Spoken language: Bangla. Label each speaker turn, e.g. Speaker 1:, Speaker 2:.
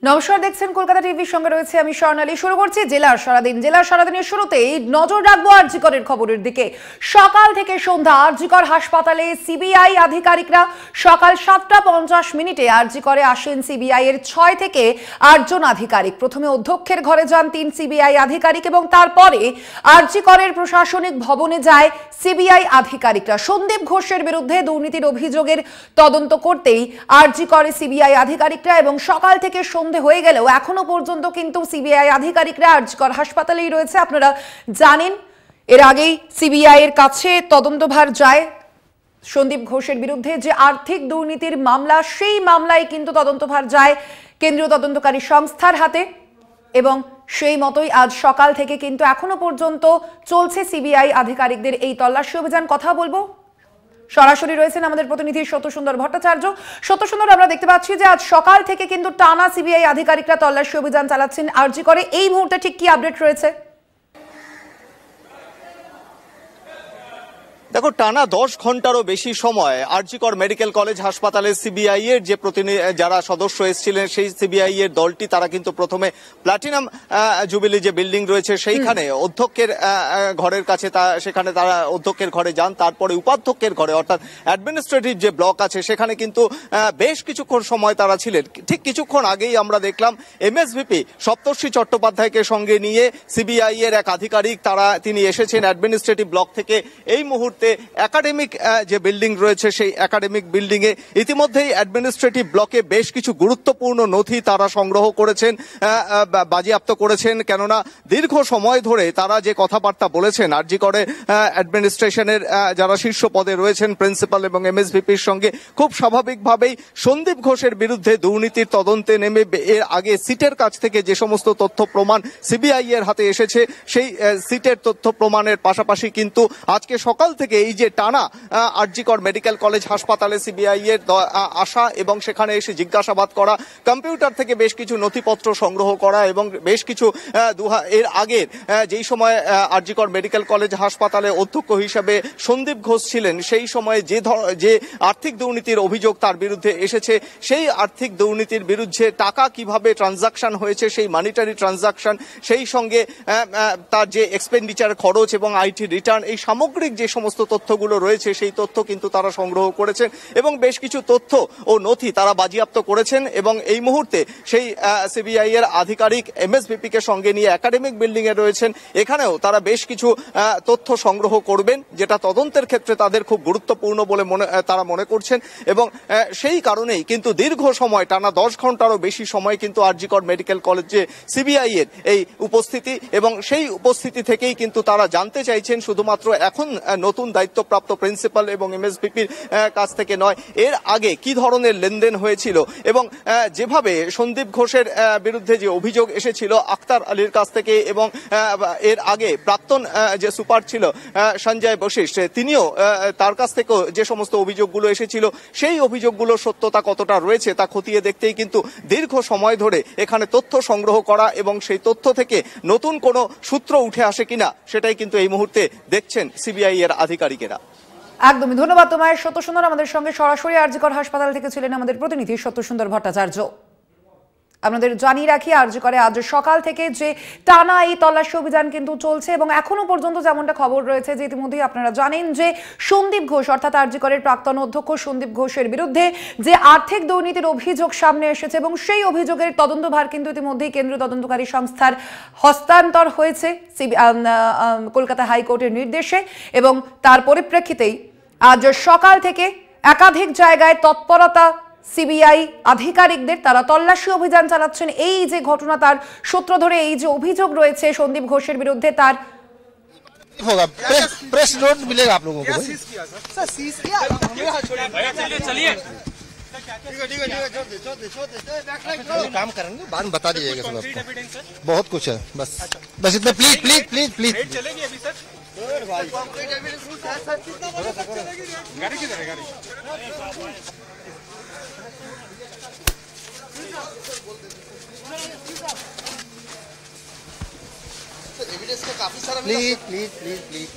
Speaker 1: নমস্কার, দেখছেন কলকাতা টিভির সঙ্গে রয়েছে আমি স্বর্ণালী। শুরু করছি জেলার সারাদিনের শুরুতেই নজর রাখবো আরজিকরের খবরের দিকে। সকাল থেকে সন্ধ্যা আরজিকর হাসপাতালে সিবিআই আধিকারিকরা সকাল 7:50 আরজিকরে আসেন সিবিআই এর 6 থেকে 8 জন আধিকারিক। প্রথমে অধ্যক্ষের ঘরে যান 3 সিবিআই আধিকারিক এবং তারপরে আরজিকরের প্রশাসনিক ভবনে যায় সিবিআই আধিকারিকরা। সন্দীপ ঘোষের বিরুদ্ধে দুর্নীতির অভিযোগের তদন্ত করতেই আরজিকরে সিবিআই আধিকারিকরা এবং সকাল থেকে হয়ে গেলেও এখনো পর্যন্ত কিন্তু সিবিআই আধিকারিকরা আরজিকর হাসপাতালেই রয়েছে। আপনারা জানেন এর আগেই সিবিআই এর কাছে তদন্তভার যায় সন্দীপ ঘোষের বিরুদ্ধে যে আর্থিক দুর্নীতির মামলা, সেই মামলায় কিন্তু তদন্তভার যায় কেন্দ্রীয় তদন্তকারী সংস্থার হাতে এবং সেই মতোই আজ সকাল থেকে কিন্তু এখনো পর্যন্ত চলছে সিবিআই আধিকারিকদের এই তল্লাশি অভিযান। কথা বলবো, সরাসরি রয়েছেন আমাদের প্রতিনিধি সত্যসুন্দর ভট্টাচার্য। সত্যসুন্দর, আমরা দেখতে পাচ্ছি যে আজ সকাল থেকে কিন্তু টানা সিবিআই আধিকারিকরা তল্লাশি অভিযান চালাচ্ছেন আরজিকরে। এই মুহূর্তে ঠিক কি আপডেট রয়েছে?
Speaker 2: দেখো, টানা 10 ঘন্টারও বেশি সময় আরজিকর মেডিকেল কলেজ হাসপাতালে সিবিআই এর যে যারা সদস্য এসেছিলেন সেই সিবিআই এর দলটি তারা কিন্তু প্রথমে প্লাটিনাম জুবিলি যে বিল্ডিং রয়েছে সেইখানে অধ্যক্ষের ঘরের কাছে সেখানে তারা অধ্যক্ষের ঘরে যান। তারপরে উপাধ্যক্ষের ঘরে অর্থাৎ অ্যাডমিনিস্ট্রেটিভ যে ব্লক আছে সেখানে কিন্তু বেশ কিছুক্ষণ সময় তারা ছিলেন। ঠিক কিছুক্ষণ আগেই আমরা দেখলাম এমএসভিপি সপ্তর্ষি চট্টোপাধ্যায়কে সঙ্গে নিয়ে সিবিআই এর এক আধিকারিক তিনি এসেছেন অ্যাডমিনিস্ট্রেটিভ ব্লক থেকে। এই মুহূর্তে একাডেমিক যে বিল্ডিং রয়েছে সেই একাডেমিক বিল্ডিং এ ইতিমধ্যেই অ্যাডমিনিস্ট্রেটিভ ব্লকে বেশ কিছু গুরুত্বপূর্ণ নথি তারা সংগ্রহ করেছেন, বাজেয়াপ্ত করেছেন। কেননা দীর্ঘ সময় ধরে তারা যে কথাবার্তা বলেছেন আরজিকরে অ্যাডমিনিস্ট্রেশনের যারা শীর্ষ পদে রয়েছেন প্রিন্সিপাল এবং এমএসভিপির সঙ্গে, খুব স্বাভাবিকভাবেই সন্দীপ ঘোষের বিরুদ্ধে দুর্নীতির তদন্তে নেমে এর আগে সিটের কাছ থেকে যে সমস্ত তথ্য প্রমাণ সিবিআই এর হাতে এসেছে সেই সিটের তথ্য প্রমাণের পাশাপাশি কিন্তু আজকে সকাল থেকে এই যে টানা আরজিকর মেডিকেল কলেজ হাসপাতালে সিবিআই এর আসা এবং সেখানে এসে জিজ্ঞাসাবাদ করা, কম্পিউটার থেকে বেশ কিছু নথিপত্র সংগ্রহ করা এবং বেশ কিছু এর আগের যেই সময় আরজিকর মেডিকেল কলেজ হাসপাতালে অধ্যক্ষ হিসেবে সন্দীপ ঘোষ ছিলেন সেই সময়ে যে আর্থিক দুর্নীতির অভিযোগ তার বিরুদ্ধে এসেছে, সেই আর্থিক দুর্নীতির বিরুদ্ধে টাকা কিভাবে ট্রানজাকশন হয়েছে, সেই মানিটারি ট্রানজাকশন, সেই সঙ্গে তার যে এক্সপেন্ডিচার খরচ এবং আইটি রিটার্ন, এই সামগ্রিক যে সমস্ত তথ্যগুলো রয়েছে সেই তথ্য কিন্তু তারা সংগ্রহ করেছেন এবং বেশ কিছু তথ্য ও নথি তারা বাজেয়াপ্ত করেছেন। এবং এই মুহূর্তে সেই সিবিআই এর আধিকারিক এমএসভিপি কে সঙ্গে নিয়ে একাডেমিক বিল্ডিং এ রয়েছেন। এখানেও তারা বেশ কিছু তথ্য সংগ্রহ করবেন যেটা তদন্তের ক্ষেত্রে তাদের খুব গুরুত্বপূর্ণ বলে তারা মনে করছেন এবং সেই কারণেই কিন্তু দীর্ঘ সময় টানা 10 ঘন্টারও বেশি সময় কিন্তু আরজিকর মেডিকেল কলেজে সিবিআই এর এই উপস্থিতি এবং সেই উপস্থিতি থেকেই কিন্তু তারা জানতে চাইছেন শুধুমাত্র এখন নতুন দায়িত্বপ্রাপ্ত প্রিন্সিপাল এবং এমএসভিপির কাছ থেকে নয়, এর আগে কি ধরনের লেনদেন হয়েছিল এবং যেভাবে সন্দীপ ঘোষের বিরুদ্ধে যে অভিযোগ এসেছিল আক্তার আলীর কাছ থেকে এবং এর আগে প্রাক্তন যে সুপার ছিল সঞ্জয় বশিষ্ঠ, তিনিও তার কাছ থেকেও যে সমস্ত অভিযোগগুলো এসেছিল সেই অভিযোগগুলোর সত্যতা কতটা রয়েছে তা খতিয়ে দেখতেই কিন্তু দীর্ঘ সময় ধরে এখানে তথ্য সংগ্রহ করা এবং সেই তথ্য থেকে নতুন কোনো সূত্র উঠে আসে কিনা সেটাই কিন্তু এই মুহূর্তে দেখছেন সিবিআই এর আধিকারিকেরা।
Speaker 1: একদমই ধন্যবাদ তোমায় সত্যসুন্দর। আমাদের সঙ্গে সরাসরি আরজিকর হাসপাতাল থেকে ছিলেন আমাদের প্রতিনিধি সত্যসুন্দর ভট্টাচার্য। আপনাদের জানিয়ে রাখি আরজিকরে আজ সকাল থেকে যে টানা এই তল্লাশি অভিযান কিন্তু চলছে এবং এখনো পর্যন্ত যেমনটা খবর রয়েছে যে ইতিমধ্যেই আপনারা জানেন যে সন্দীপ ঘোষ অর্থাৎ আরজিকরের প্রাক্তন অধ্যক্ষ সন্দীপ ঘোষের বিরুদ্ধে যে আর্থিক দুর্নীতির অভিযোগ সামনে এসেছে এবং সেই অভিযোগের তদন্তভার কিন্তু ইতিমধ্যেই কেন্দ্রীয় তদন্তকারী সংস্থার হস্তান্তর হয়েছে কলকাতা হাইকোর্টের নির্দেশে এবং তার পরিপ্রেক্ষিতেই আজ সকাল থেকে একাধিক জায়গায় তৎপরতা সিবিআই আধিকারিকদের, তারা তল্লাশি অভিযান চালাচ্ছেন। এই যে ঘটনা তার সূত্র ধরে এই যে অভিযোগ রয়েছে সন্দীপ ঘোষের বিরুদ্ধে তার
Speaker 3: प्रेस नोट मिलेगा आप लोगों को। काम करेंगे बाद में बता दीजिएगा सब आपको, बहुत कुछ है। बस इतना प्लीज प्लीज प्लीज प्लीज गाड़ी किधर है? गाड़ी एविडेंस का काफी सारा प्लीज प्लीज प्लीज प्लीज